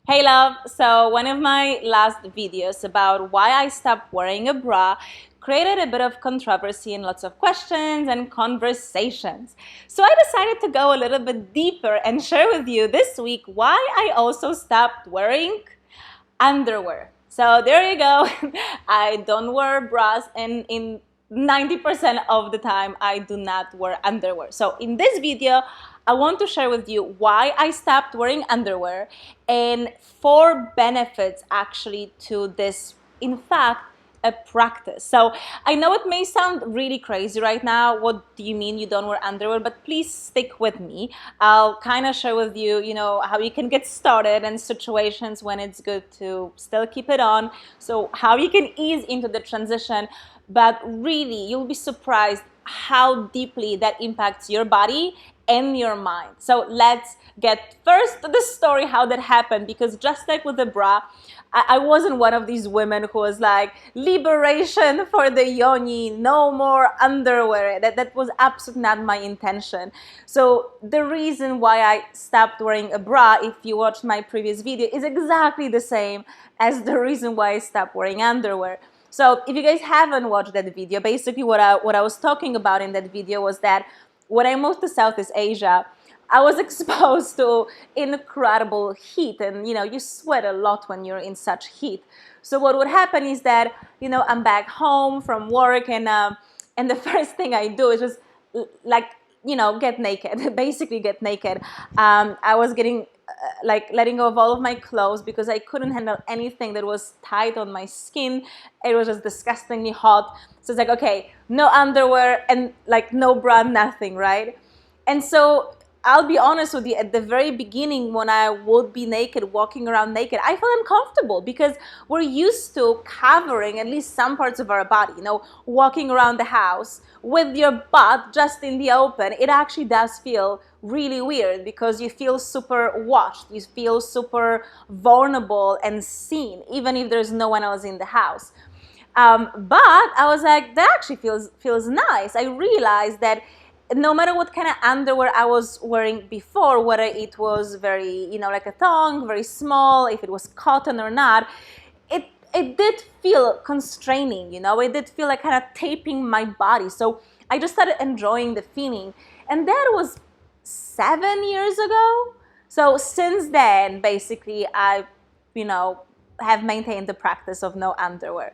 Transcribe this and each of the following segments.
Hey love, so one of my last videos about why I stopped wearing a bra created a bit of controversy and lots of questions and conversations. So I decided to go a little bit deeper and share with you this week why I also stopped wearing underwear. So there you go. I don't wear bras, and in 90% of the time I do not wear underwear. So in this video I want to share with you why I stopped wearing underwear and four benefits actually to this, in fact, a practice. So I know it may sound really crazy right now. What do you mean you don't wear underwear? But please stick with me. I'll kind of share with you, how you can get started and situations when it's good to still keep it on. So how you can ease into the transition. But really, you'll be surprised how deeply that impacts your body and your mind. So let's get first to the story how that happened, because just like with the bra, I wasn't one of these women who was like, liberation for the yoni, no more underwear. That was absolutely not my intention. So the reason why I stopped wearing a bra, if you watched my previous video, is exactly the same as the reason why I stopped wearing underwear. So if you guys haven't watched that video, basically what I was talking about in that video was that when I moved to Southeast Asia, I was exposed to incredible heat, and you sweat a lot when you're in such heat. So what would happen is that I'm back home from work, and the first thing I do is just like get naked, basically get naked. I was getting like letting go of all of my clothes because I couldn't handle anything that was tight on my skin. It was just disgustingly hot. So it's like, okay, no underwear and like no bra, nothing, right? And so I'll be honest with you, at the very beginning, when I would be naked, walking around naked, I felt uncomfortable because we're used to covering at least some parts of our body, walking around the house with your butt just in the open. It actually does feel really weird because you feel super watched, you feel super vulnerable and seen, even if there's no one else in the house. But I was like, that actually feels nice. I realized that no matter what kind of underwear I was wearing before, whether it was very, like a thong, very small, if it was cotton or not, it did feel constraining, it did feel like kind of taping my body. So I just started enjoying the feeling. And that was 7 years ago. So since then, basically, I, have maintained the practice of no underwear.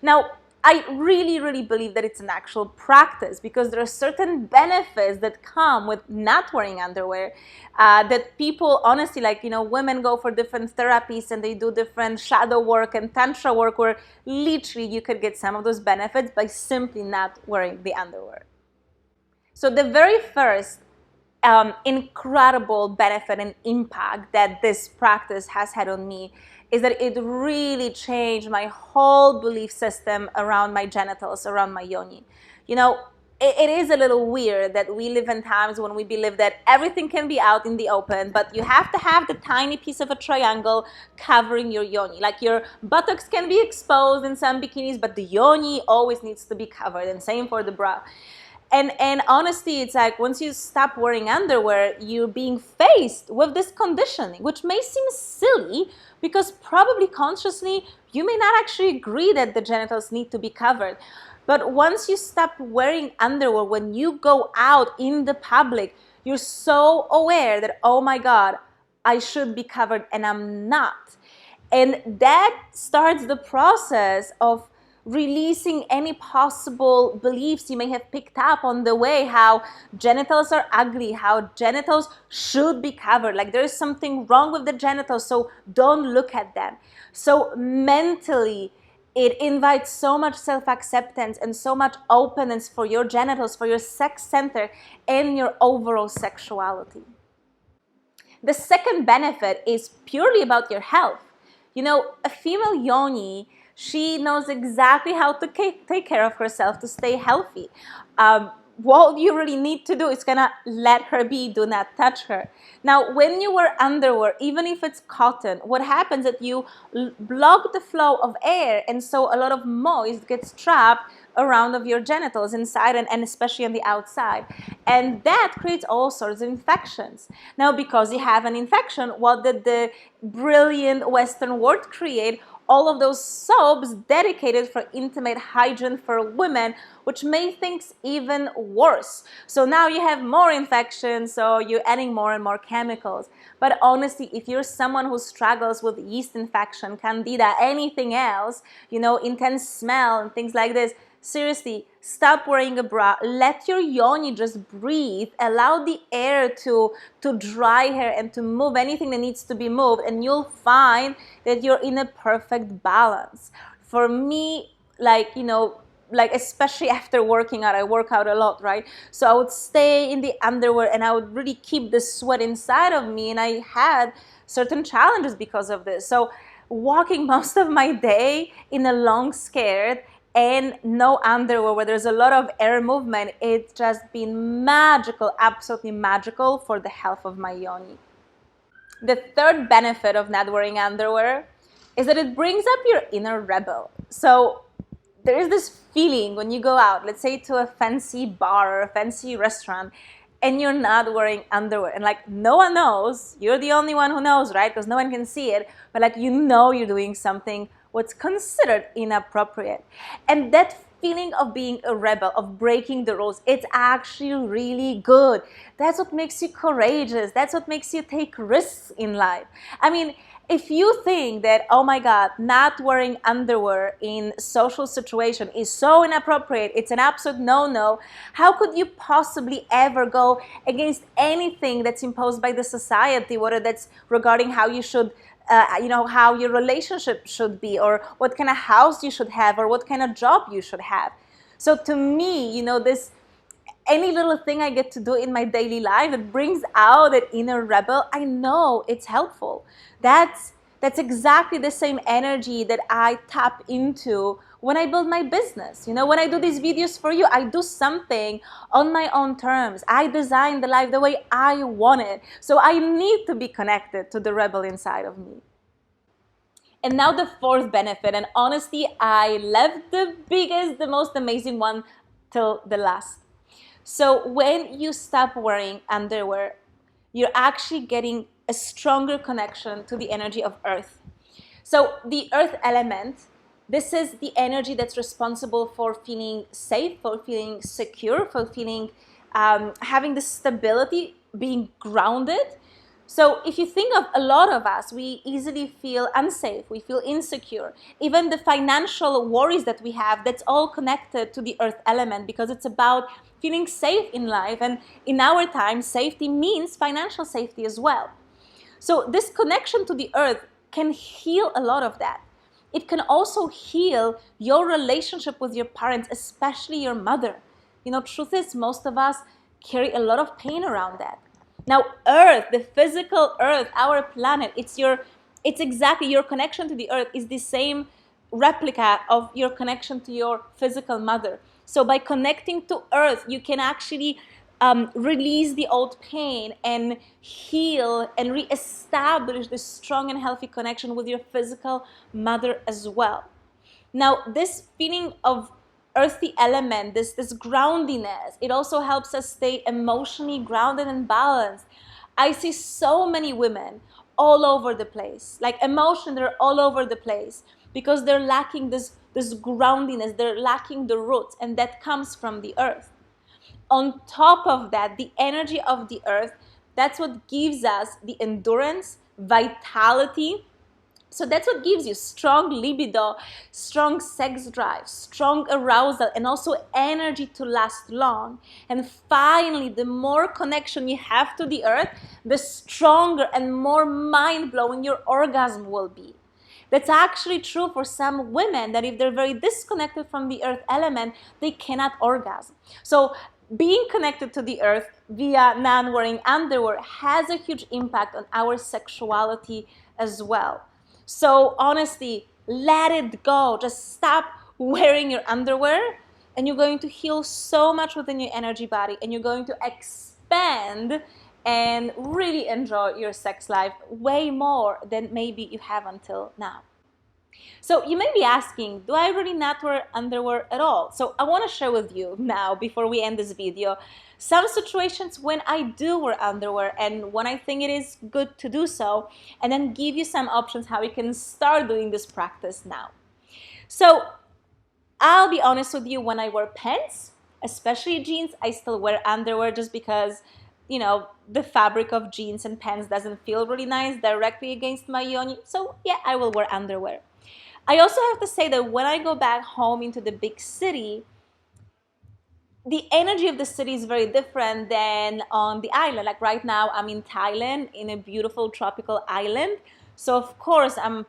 Now, I really, really believe that it's an actual practice because there are certain benefits that come with not wearing underwear that people honestly, like, women go for different therapies and they do different shadow work and tantra work where literally you could get some of those benefits by simply not wearing the underwear. So the very first incredible benefit and impact that this practice has had on me is that it really changed my whole belief system around my genitals, around my yoni. It is a little weird that we live in times when we believe that everything can be out in the open, but you have to have the tiny piece of a triangle covering your yoni. Like your buttocks can be exposed in some bikinis, but the yoni always needs to be covered, and same for the bra. And honestly, it's like once you stop wearing underwear, you're being faced with this conditioning, which may seem silly because probably consciously you may not actually agree that the genitals need to be covered. But once you stop wearing underwear, when you go out in the public, you're so aware that, oh my God, I should be covered and I'm not. And that starts the process of releasing any possible beliefs you may have picked up on the way, how genitals are ugly, how genitals should be covered, like there is something wrong with the genitals, so don't look at them. So mentally, it invites so much self-acceptance and so much openness for your genitals, for your sex center, and your overall sexuality. The second benefit is purely about your health. A female yoni, she knows exactly how to take care of herself to stay healthy. What you really need to do is gonna let her be, do not touch her. Now, when you wear underwear, even if it's cotton, what happens is that you block the flow of air, and so a lot of moist gets trapped around of your genitals, inside and especially on the outside. And that creates all sorts of infections. Now, because you have an infection, what did the brilliant Western world create? All of those soaps dedicated for intimate hygiene for women, which made things even worse. So now you have more infections, so you're adding more and more chemicals. But honestly, if you're someone who struggles with yeast infection, candida, anything else, intense smell and things like this, seriously, stop wearing a bra. Let your yoni just breathe. Allow the air to dry her and to move anything that needs to be moved, and you'll find that you're in a perfect balance. For me, especially after working out, I work out a lot, right? So I would stay in the underwear and I would really keep the sweat inside of me, and I had certain challenges because of this. So walking most of my day in a long skirt and no underwear where there's a lot of air movement, it's just been magical, absolutely magical for the health of my yoni. The third benefit of not wearing underwear is that it brings up your inner rebel. So there is this feeling when you go out, let's say to a fancy bar or a fancy restaurant, and you're not wearing underwear, and no one knows, you're the only one who knows, right? Because no one can see it, but you're doing something what's considered inappropriate. And that feeling of being a rebel, of breaking the rules, it's actually really good. That's what makes you courageous. That's what makes you take risks in life. I mean, if you think that, oh my God, not wearing underwear in social situation is so inappropriate, it's an absolute no-no, how could you possibly ever go against anything that's imposed by the society, whether that's regarding how you should how your relationship should be, or what kind of house you should have, or what kind of job you should have. So to me, any little thing I get to do in my daily life, it brings out that inner rebel. I know it's helpful. That's exactly the same energy that I tap into when I build my business. When I do these videos for you, I do something on my own terms. I design the life the way I want it. So I need to be connected to the rebel inside of me. And now the fourth benefit, and honestly, I left the biggest, the most amazing one till the last. So when you stop wearing underwear, you're actually getting a stronger connection to the energy of Earth. So the Earth element, this is the energy that's responsible for feeling safe, for feeling secure, for feeling, having the stability, being grounded. So if you think of a lot of us, we easily feel unsafe, we feel insecure. Even the financial worries that we have, that's all connected to the Earth element, because it's about feeling safe in life. And in our time, safety means financial safety as well. So this connection to the Earth can heal a lot of that. It can also heal your relationship with your parents, especially your mother. Truth is, most of us carry a lot of pain around that. Now, Earth, the physical Earth, our planet, it's exactly your connection to the Earth is the same replica of your connection to your physical mother. So by connecting to Earth, you can actually release the old pain and heal and reestablish this strong and healthy connection with your physical mother as well. Now, this feeling of earthy element, this groundiness, it also helps us stay emotionally grounded and balanced. I see so many women all over the place, emotion, they're all over the place because they're lacking this groundiness, they're lacking the roots, and that comes from the Earth. On top of that, the energy of the Earth, that's what gives us the endurance, vitality. So that's what gives you strong libido, strong sex drive, strong arousal, and also energy to last long. And finally, the more connection you have to the Earth, the stronger and more mind-blowing your orgasm will be. That's actually true for some women, that if they're very disconnected from the Earth element, they cannot orgasm. So being connected to the Earth via non-wearing underwear has a huge impact on our sexuality as well. So honestly, let it go. Just stop wearing your underwear, and you're going to heal so much within your energy body, and you're going to expand and really enjoy your sex life way more than maybe you have until now. So you may be asking, do I really not wear underwear at all? So I want to share with you now, before we end this video, some situations when I do wear underwear and when I think it is good to do so, and then give you some options how you can start doing this practice now. So I'll be honest with you, when I wear pants, especially jeans, I still wear underwear just because, you know, the fabric of jeans and pants doesn't feel really nice directly against my yoni. So yeah, I will wear underwear. I also have to say that when I go back home into the big city, the energy of the city is very different than on the island. Like right now, I'm in Thailand, in a beautiful tropical island. So of course, I'm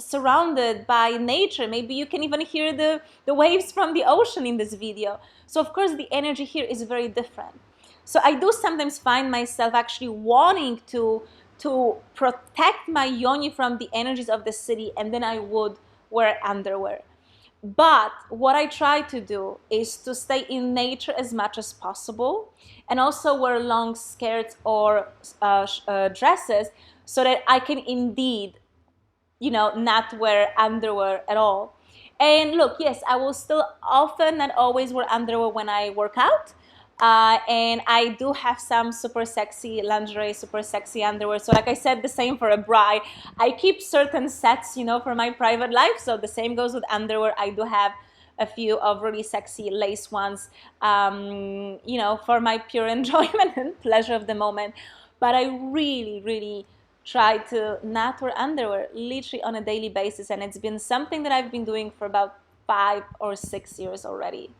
surrounded by nature. Maybe you can even hear the waves from the ocean in this video. So of course, the energy here is very different. So I do sometimes find myself actually wanting to protect my yoni from the energies of the city, and then I would wear underwear. But what I try to do is to stay in nature as much as possible, and also wear long skirts or dresses, so that I can indeed, not wear underwear at all. And look, yes, I will still often, not always, wear underwear when I work out. And I do have some super sexy lingerie, super sexy underwear. So like I said, the same for a bra. I keep certain sets, for my private life. So the same goes with underwear. I do have a few of really sexy lace ones, for my pure enjoyment and pleasure of the moment. But I really, really try to not wear underwear literally on a daily basis. And it's been something that I've been doing for about 5 or 6 years already.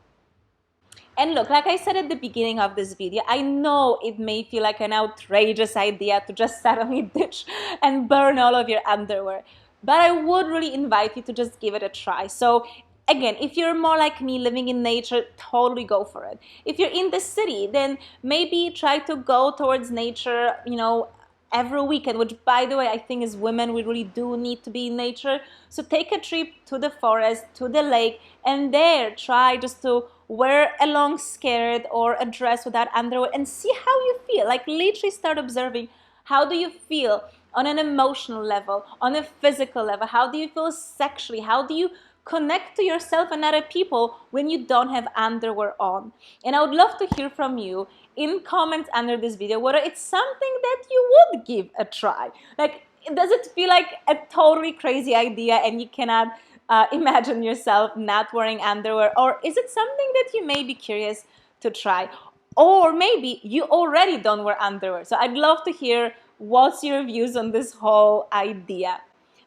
And look, like I said at the beginning of this video, I know it may feel like an outrageous idea to just suddenly ditch and burn all of your underwear. But I would really invite you to just give it a try. So again, if you're more like me, living in nature, totally go for it. If you're in the city, then maybe try to go towards nature, every weekend, which, by the way, I think as women, we really do need to be in nature. So take a trip to the forest, to the lake, and there try just to wear a long skirt or a dress without underwear and see how you feel. Like literally start observing, how do you feel on an emotional level, on a physical level? How do you feel sexually? How do you connect to yourself and other people when you don't have underwear on? And I would love to hear from you in comments under this video whether it's something that you would give a try. Like, does it feel like a totally crazy idea and you cannot imagine yourself not wearing underwear? Or is it something that you may be curious to try? Or maybe you already don't wear underwear. So I'd love to hear what's your views on this whole idea.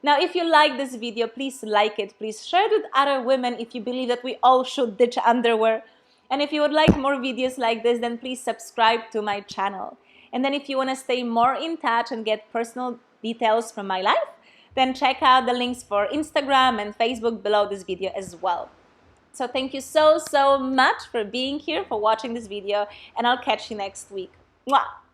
Now, if you like this video, please like it. Please share it with other women if you believe that we all should ditch underwear. And if you would like more videos like this, then please subscribe to my channel. And then if you want to stay more in touch and get personal details from my life, then check out the links for Instagram and Facebook below this video as well. So thank you so much for being here, for watching this video, and I'll catch you next week. Mwah!